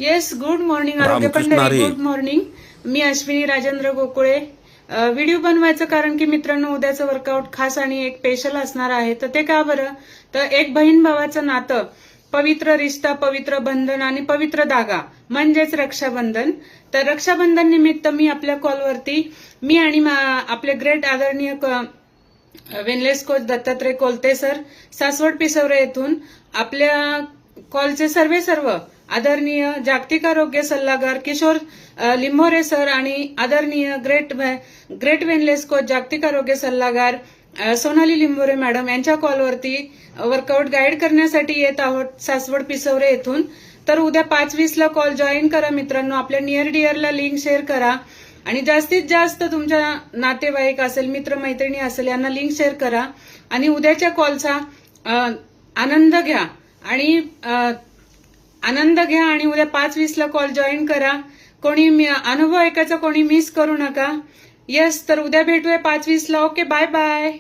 Yes, good morning Arogya Pandhari. Good morning. मी Ashwini Rajendra Gokule. Video बनवायचं कारण की मित्रांनो, उद्याचं वर्कआउट खास आणि एक स्पेशल असणार आहे. तर ते का बरं, तर एक बहीण भावाचं नातं, पवित्र रिश्ता, पवित्र बंधन आणि पवित्र धागा म्हणजेच रक्षाबंधन. तर रक्षाबंधन निमित्त मी आपल्या कॉलवरती मी आणि आपले ग्रेट आदरणीय वेनलेस कोच दत्तात्रय कोलते सर, सासवड पिसवरे येथून आपल्या कॉलचे सर्व आदरणीय जागतिक आरोग्य सल्लागार किशोर लिंभोरे सर आणि आदरणीय ग्रेट वेनलेस कोच जागतिक आरोग्य सल्लागार सोनाली लिंबोरे मॅडम यांच्या कॉलवरती वर्कआउट गाईड करण्यासाठी येत आहोत सासवड पिसवरे येथून. तर उद्या 5:20 ला कॉल जॉईन करा मित्रांनो. आपल्या नियर डिअरला लिंक शेअर करा आणि जास्तीत जास्त तुमच्या नातेवाईक असेल, मित्रमैत्रिणी असेल यांना लिंक शेअर करा आणि उद्याच्या कॉलचा आनंद घ्या आणि उद्या 5:20 ला कॉल जॉईन करा. कोणी अनुभव ऐकायचा कोणी मिस करू नका. येस, तर उद्या भेटूया 5:20 ला. Okay, bye bye.